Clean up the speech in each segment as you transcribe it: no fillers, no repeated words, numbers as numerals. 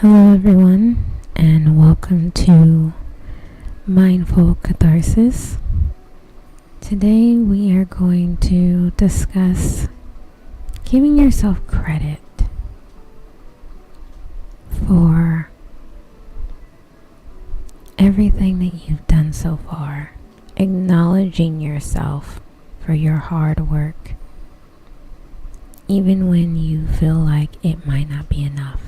Hello, everyone, and welcome to Mindful Katharsis. Today, we are going to discuss giving yourself credit for everything that you've done so far, acknowledging yourself for your hard work, even when you feel like it might not be enough.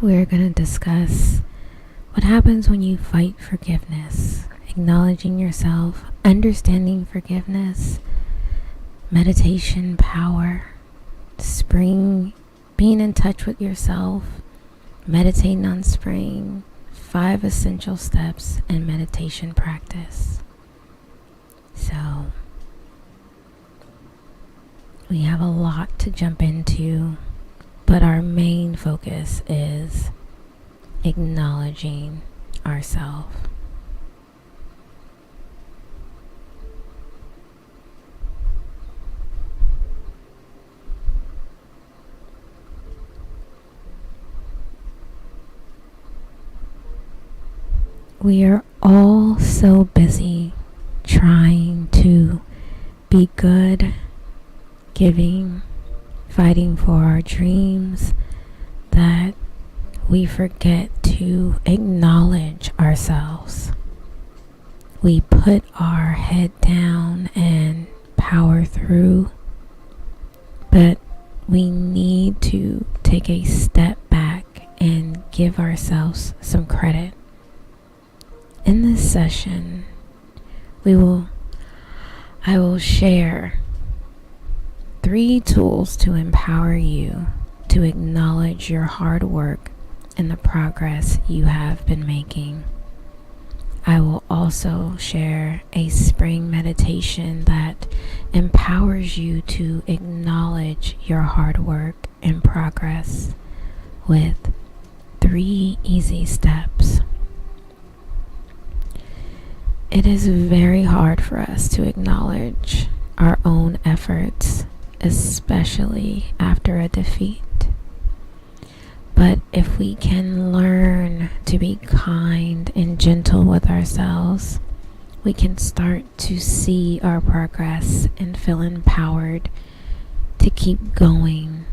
We're going to discuss what happens when you fight forgiveness, acknowledging yourself, understanding forgiveness, meditation power, spring, being in touch with yourself, meditating on spring, 5 essential steps, and meditation practice. So, we have a lot to jump into. But our main focus is acknowledging ourselves. We are all so busy trying to be good, giving, fighting for our dreams, that we forget to acknowledge ourselves. We put our head down and power through, but we need to take a step back and give ourselves some credit. In this session, I will share 3 tools to empower you to acknowledge your hard work and the progress you have been making. I will also share a spring meditation that empowers you to acknowledge your hard work and progress with 3 easy steps. It is very hard for us to acknowledge our own efforts, especially after a defeat. But if we can learn to be kind and gentle with ourselves, we can start to see our progress and feel empowered to keep going.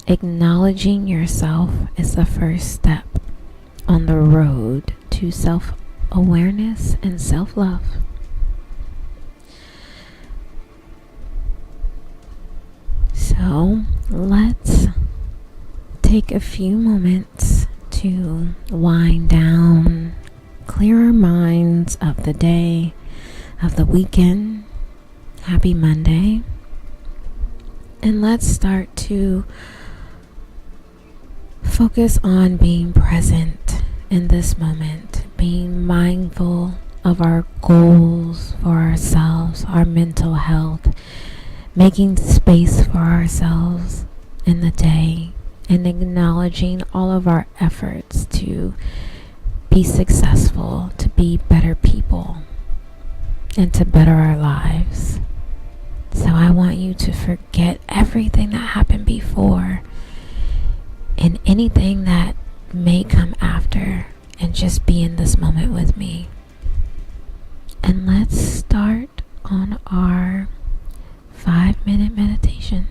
Acknowledging yourself is the first step on the road to self-awareness and self-love. So let's take a few moments to wind down, clear our minds of the day, of the weekend. Happy Monday. And let's start to focus on being present in this moment, being mindful of our goals for ourselves, our mental health, making space for ourselves in the day, and acknowledging all of our efforts to be successful, to be better people, and to better our lives. So I want you to forget everything that happened before and anything that may come after, and just be in this moment with me. And let's start on our 5-minute meditation.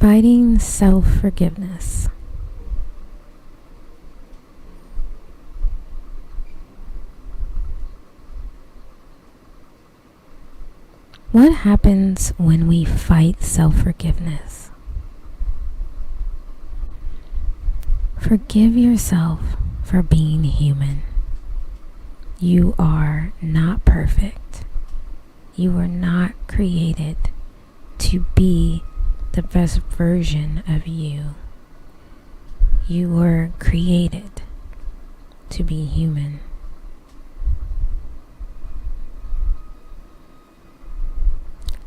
Fighting self-forgiveness. What happens when we fight self-forgiveness? Forgive yourself for being human. You are not perfect. You were not created to be the best version of you. You were created to be human.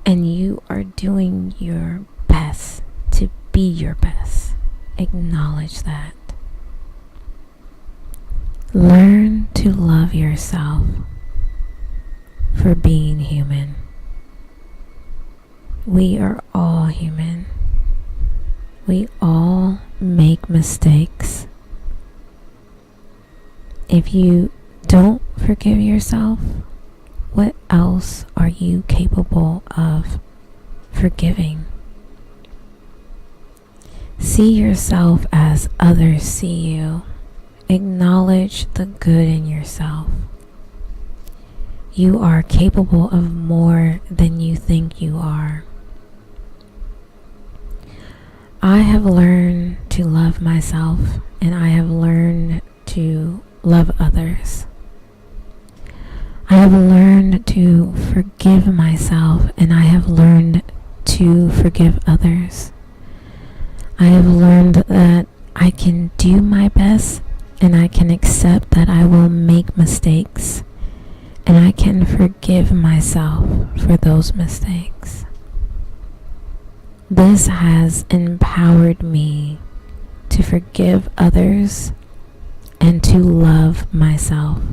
And you are doing your best to be your best. Acknowledge that. Learn to love yourself for being human. We are all human. We all make mistakes. If you don't forgive yourself, what else are you capable of forgiving? See yourself as others see you. Acknowledge the good in yourself. You are capable of more than you think you are. I have learned to love myself, and I have learned to love others. I have learned to forgive myself, and I have learned to forgive others. I have learned that I can do my best, and I can accept that I will make mistakes, and I can forgive myself for those mistakes. This has empowered me to forgive others and to love myself.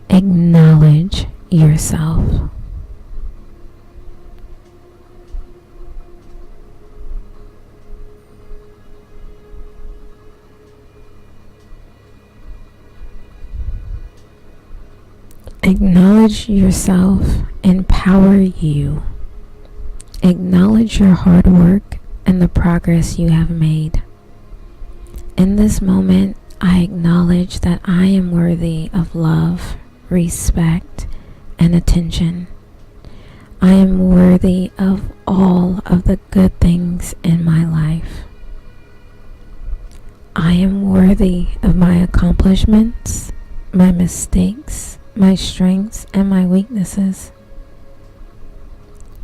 Acknowledge yourself. Acknowledge yourself, empower you. Acknowledge your hard work and the progress you have made. In this moment, I acknowledge that I am worthy of love, respect, and attention. I am worthy of all of the good things in my life. I am worthy of my accomplishments, my mistakes, my strengths, and my weaknesses.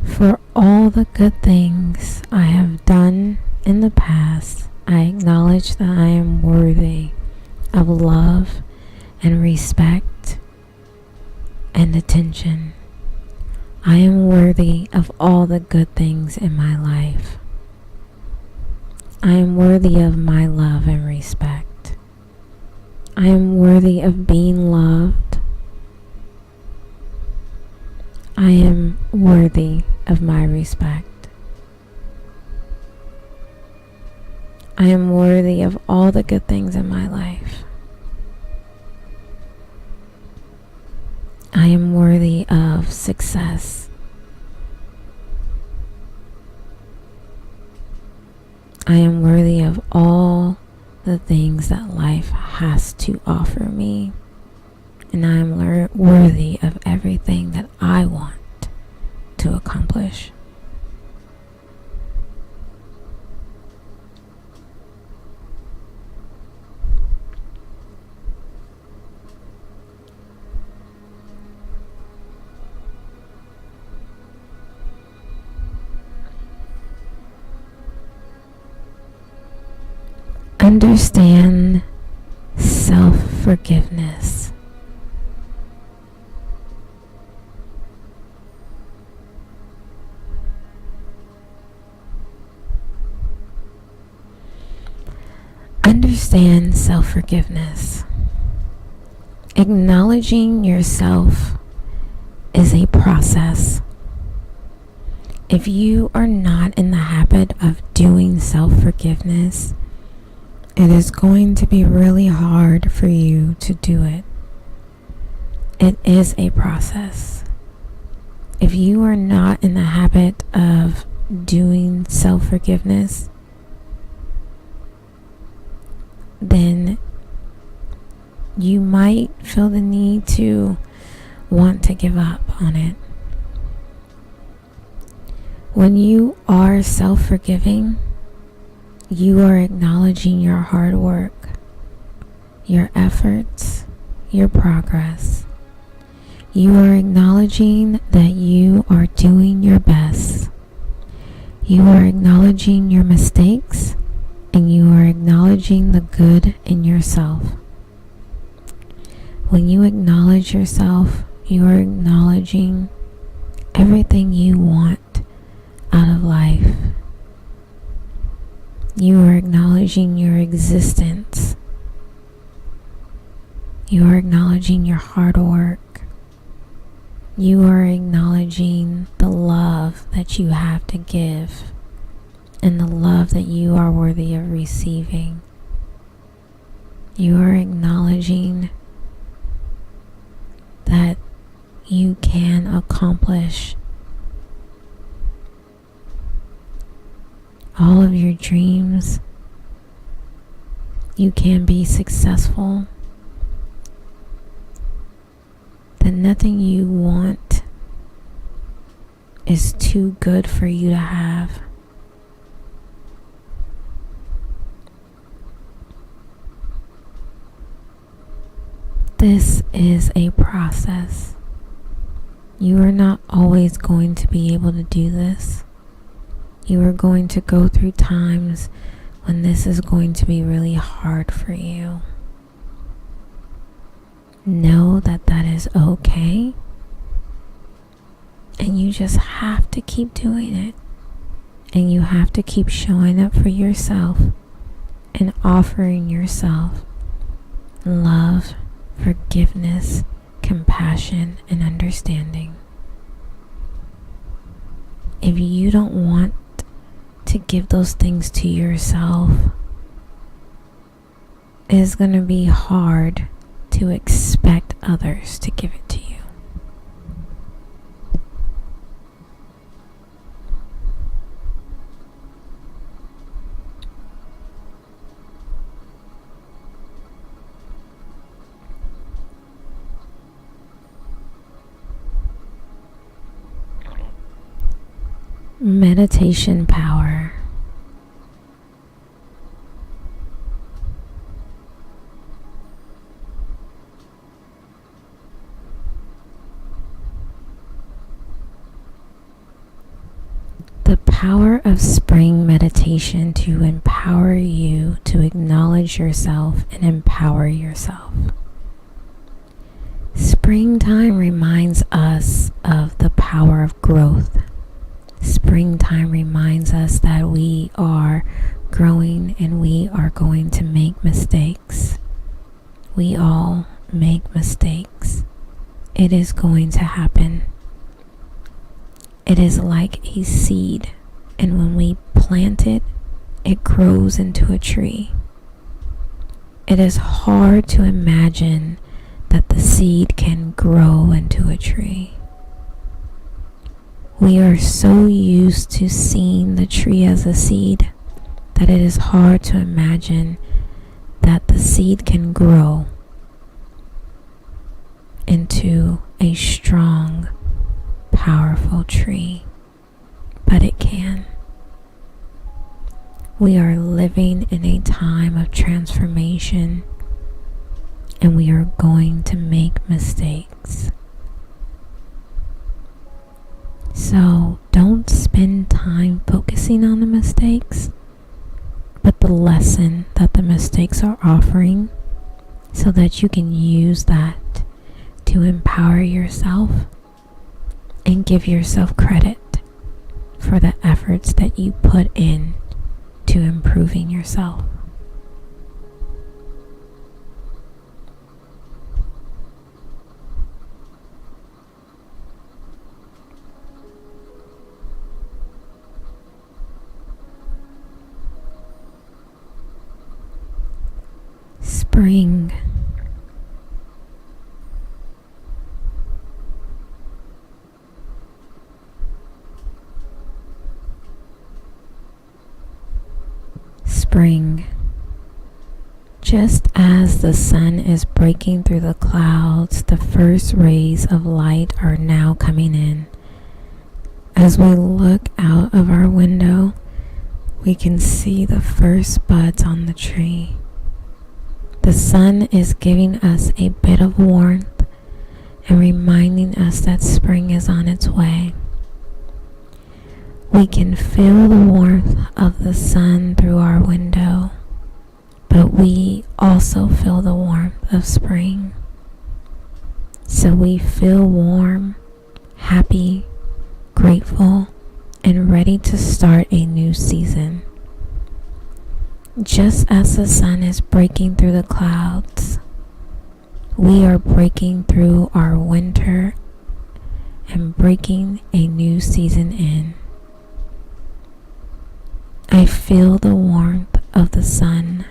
For all the good things I have done in the past, I acknowledge that I am worthy of love and respect and attention. I am worthy of all the good things in my life. I am worthy of my love and respect. I am worthy of being loved. I am worthy of my respect. I am worthy of all the good things in my life. I am worthy of success. I am worthy of all the things that life has to offer me. And I am worthy of everything that I want to accomplish. Understand self-forgiveness. Understand self-forgiveness. Acknowledging yourself is a process. If you are not in the habit of doing self-forgiveness, it is going to be really hard for you to do it. It is a process. If you are not in the habit of doing self-forgiveness, then you might feel the need to want to give up on it. When you are self-forgiving, you are acknowledging your hard work, your efforts, your progress. You are acknowledging that you are doing your best. You are acknowledging your mistakes, and you are acknowledging the good in yourself. When you acknowledge yourself, you are acknowledging everything you want out of life. You are acknowledging your existence. You are acknowledging your hard work. You are acknowledging the love that you have to give and the love that you are worthy of receiving. You are acknowledging that you can accomplish all of your dreams. You can be successful. That nothing you want is too good for you to have. This is a process. You are not always going to be able to do this. You are going to go through times when this is going to be really hard for you. Know that that is okay. And you just have to keep doing it. And you have to keep showing up for yourself and offering yourself love, forgiveness, compassion, and understanding. If you don't want to give those things to yourself, it is going to be hard to expect others to give it to you. Meditation power. The power of spring meditation to empower you to acknowledge yourself and empower yourself. Springtime reminds us of the power of growth. Springtime reminds us that we are growing and we are going to make mistakes. We all make mistakes. It is going to happen. It is like a seed, and when we plant it, it grows into a tree. It is hard to imagine that the seed can grow into a tree. We are so used to seeing the tree as a seed that it is hard to imagine that the seed can grow into a strong, powerful tree. But it can. We are living in a time of transformation, and we are going to make mistakes. So don't spend time focusing on the mistakes, but the lesson that the mistakes are offering, so that you can use that to empower yourself and give yourself credit for the efforts that you put in to improving yourself. spring. Spring. Just as the sun is breaking through the clouds, the first rays of light are now coming in. As we look out of our window, we can see the first buds on the tree. The sun is giving us a bit of warmth and reminding us that spring is on its way. We can feel the warmth of the sun through our window, but we also feel the warmth of spring. So we feel warm, happy, grateful, and ready to start a new season. Just as the sun is breaking through the clouds, we are breaking through our winter and breaking a new season in. I feel the warmth of the sun.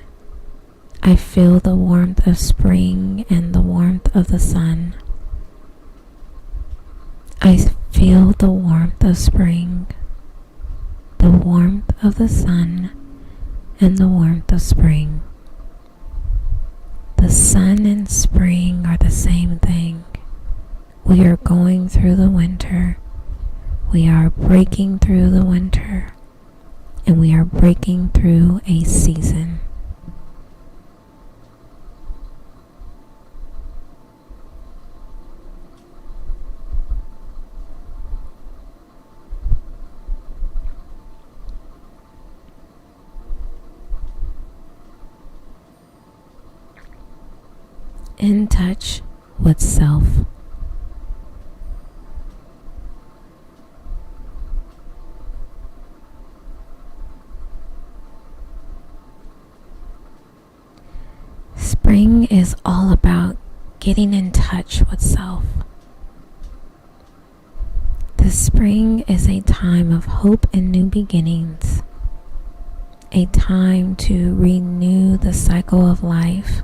I feel the warmth of spring and the warmth of the sun. I feel the warmth of spring, the warmth of the sun, and the warmth of spring. The sun and spring are the same thing. We are going through the winter. We are breaking through the winter. And we are breaking through a season. In touch with self. Spring is all about getting in touch with self. The spring is a time of hope and new beginnings, a time to renew the cycle of life.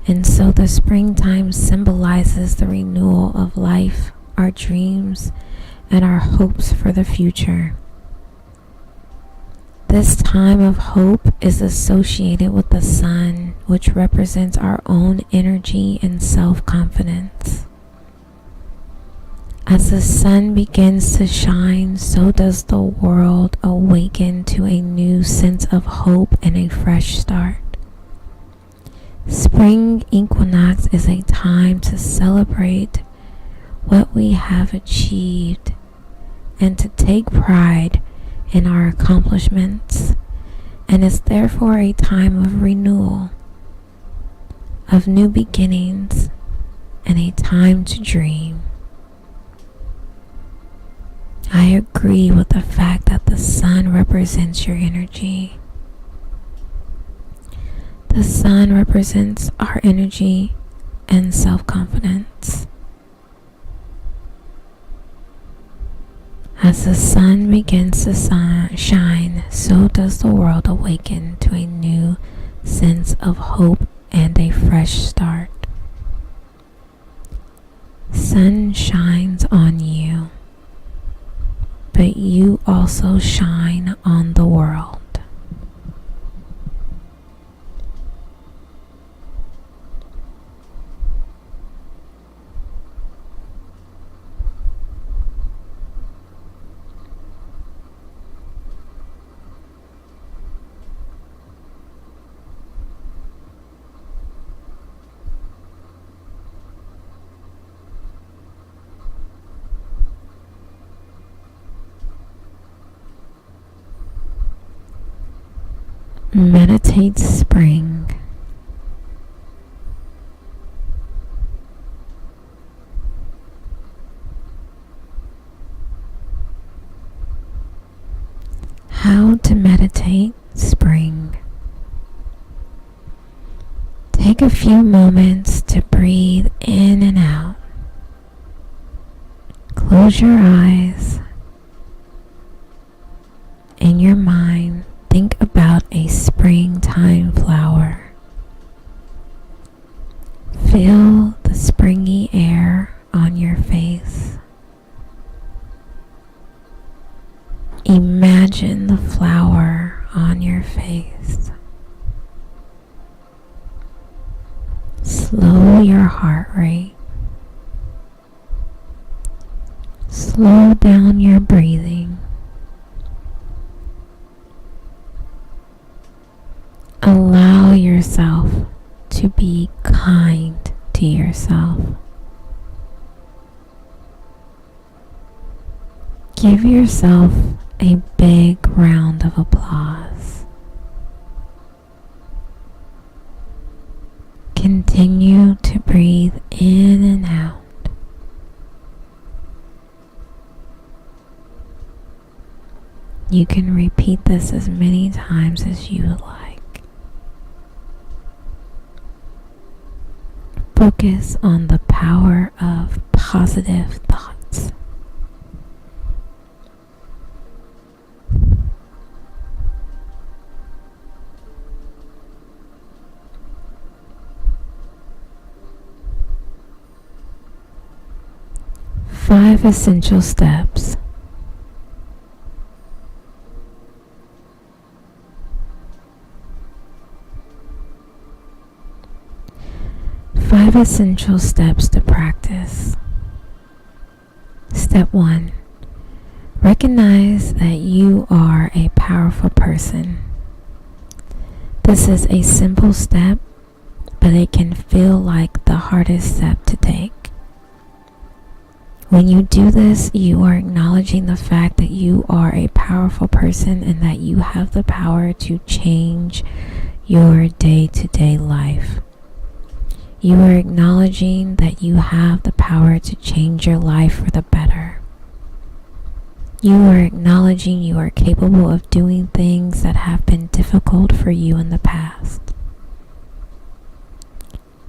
And so the springtime symbolizes the renewal of life, our dreams, and our hopes for the future. This time of hope is associated with the sun, which represents our own energy and self-confidence. As the sun begins to shine, so does the world awaken to a new sense of hope and a fresh start. Spring equinox is a time to celebrate what we have achieved and to take pride in our accomplishments, and is therefore a time of renewal, of new beginnings, and a time to dream. I agree with the fact that the sun represents your energy. The sun represents our energy and self-confidence. As the sun begins to shine, so does the world awaken to a new sense of hope and a fresh start. Sun shines on you, but you also shine on the world. Meditate spring. How to meditate spring. Take a few moments to breathe in and out. Close your eyes. In your mind, think about a springtime flower. Imagine the flower on your face. Slow your heart rate. Slow down your breathing. Allow yourself to be kind to yourself. Give yourself a big round of applause. Continue to breathe in and out. You can repeat this as many times as you like. Focus on the power of positive thoughts. Five essential steps. Five essential steps to practice. Step 1. Recognize that you are a powerful person. This is a simple step, but it can feel like the hardest step to take. When you do this, you are acknowledging the fact that you are a powerful person and that you have the power to change your day-to-day life. You are acknowledging that you have the power to change your life for the better. You are acknowledging you are capable of doing things that have been difficult for you in the past.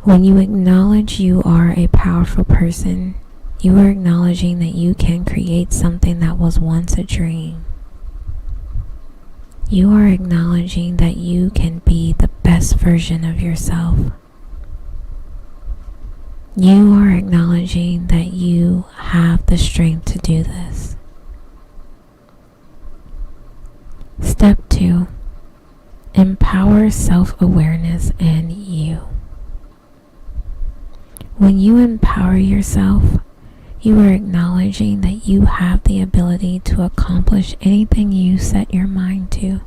When you acknowledge you are a powerful person, you are acknowledging that you can create something that was once a dream. You are acknowledging that you can be the best version of yourself. You are acknowledging that you have the strength to do this. Step 2. Empower self-awareness and you. When you empower yourself, you are acknowledging that you have the ability to accomplish anything you set your mind to.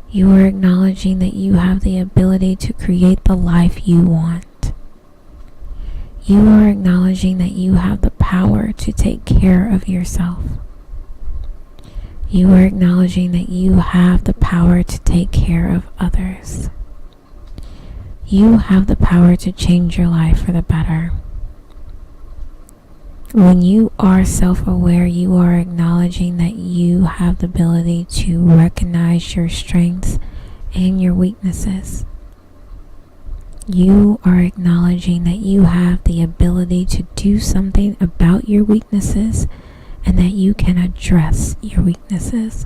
You are acknowledging that you have the ability to create the life you want. You are acknowledging that you have the power to take care of yourself. You are acknowledging that you have the power to take care of others. You have the power to change your life for the better. When you are self-aware, you are acknowledging that you have the ability to recognize your strengths and your weaknesses. You are acknowledging that you have the ability to do something about your weaknesses and that you can address your weaknesses.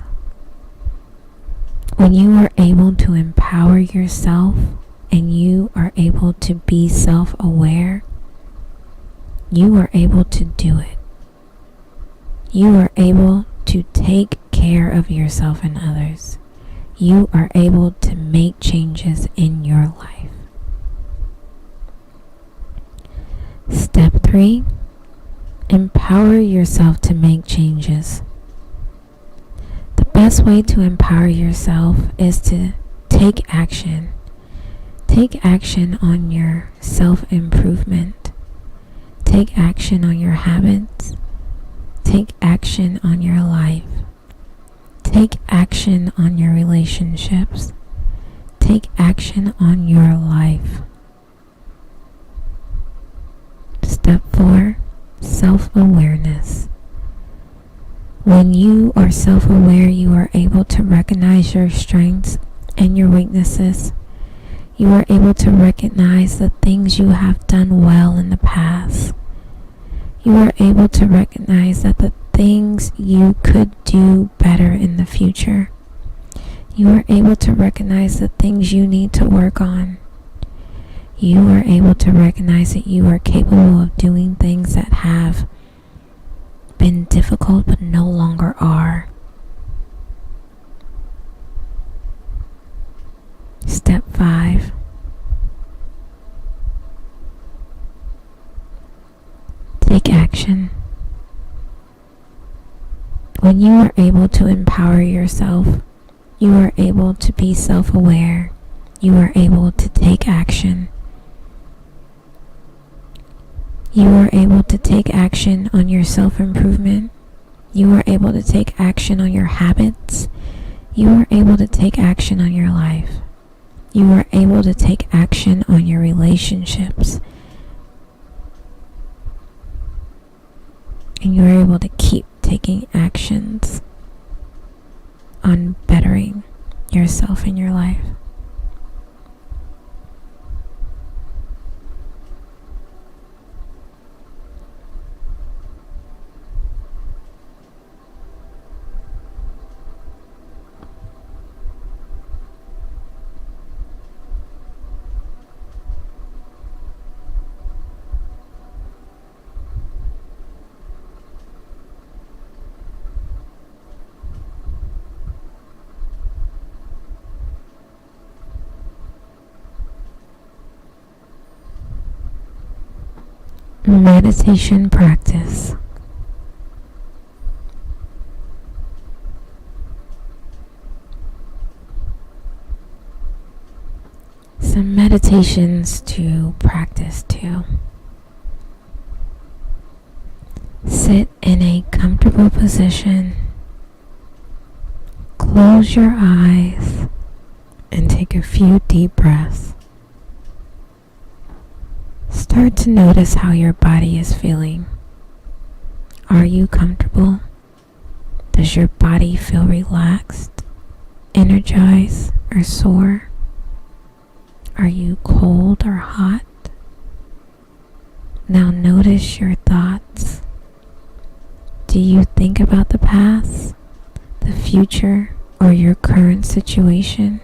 When you are able to empower yourself and you are able to be self-aware, you are able to do it. You are able to take care of yourself and others. You are able to make changes in your life. Step 3. Empower yourself to make changes. The best way to empower yourself is to take action. Take action on your self-improvement. Take action on your habits. Take action on your life. Take action on your relationships. Take action on your life. Step 4. Self-awareness. When you are self-aware, you are able to recognize your strengths and your weaknesses. You are able to recognize the things you have done well in the past. You are able to recognize that the things you could do better in the future. You are able to recognize the things you need to work on. You are able to recognize that you are capable of doing things that have been difficult but no longer are. 5. Take action. When you are able to empower yourself, you are able to be self-aware. You are able to take action. You are able to take action on your self-improvement. You are able to take action on your habits. You are able to take action on your life. You are able to take action on your relationships. And you are able to keep taking actions on bettering yourself in your life. Meditation practice. Some meditations to practice too. Sit in a comfortable position. Close your eyes and take a few deep breaths. Start to notice how your body is feeling. Are you comfortable? Does your body feel relaxed, energized, or sore? Are you cold or hot? Now notice your thoughts. Do you think about the past, the future, or your current situation?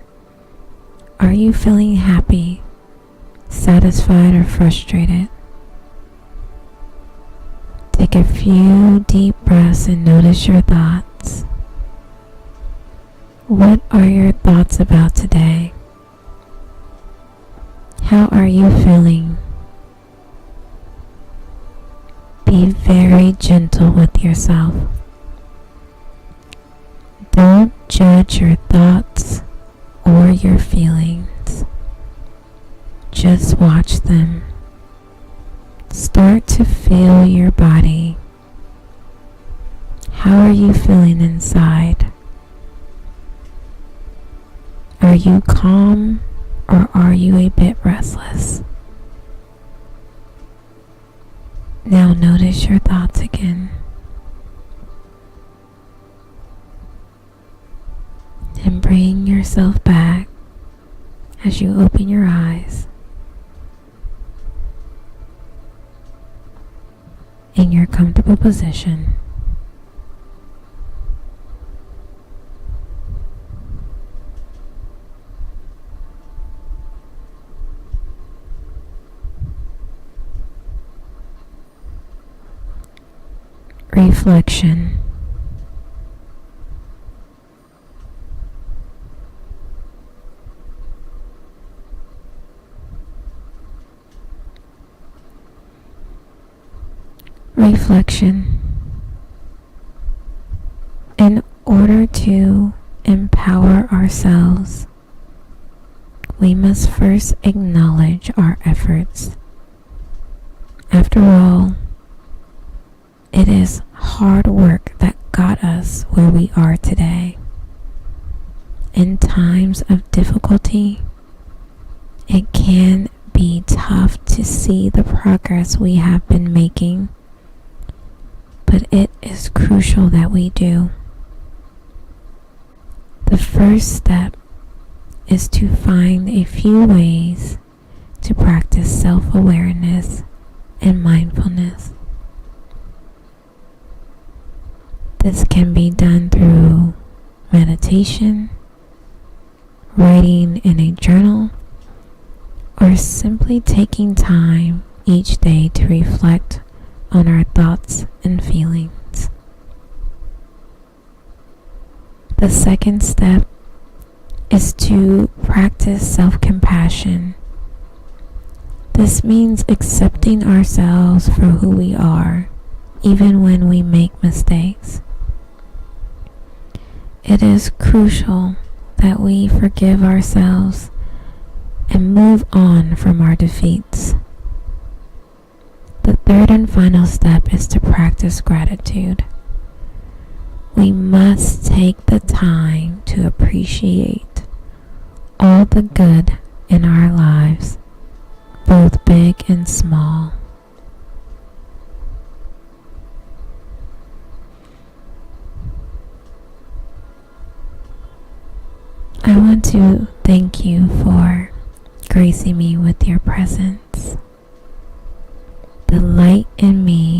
Are you feeling happy, satisfied, or frustrated? Take a few deep breaths and notice your thoughts. What are your thoughts about today? How are you feeling? Be very gentle with yourself. Don't judge your thoughts or your feelings. Just watch them. Start to feel your body. How are you feeling inside? Are you calm or are you a bit restless? Now notice your thoughts again. And bring yourself back as you open your eyes in your comfortable position. Reflection. Reflection. In order to empower ourselves, we must first acknowledge our efforts. After all, it is hard work that got us where we are today. In times of difficulty, it can be tough to see the progress we have been making, but it is crucial that we do. The first step is to find a few ways to practice self-awareness and mindfulness. This can be done through meditation, writing in a journal, or simply taking time each day to reflect on our thoughts and feelings. The second step is to practice self-compassion. This means accepting ourselves for who we are, even when we make mistakes. It is crucial that we forgive ourselves and move on from our defeats. The third and final step is to practice gratitude. We must take the time to appreciate all the good in our lives, both big and small. I want to thank you for gracing me with your presence. The light in me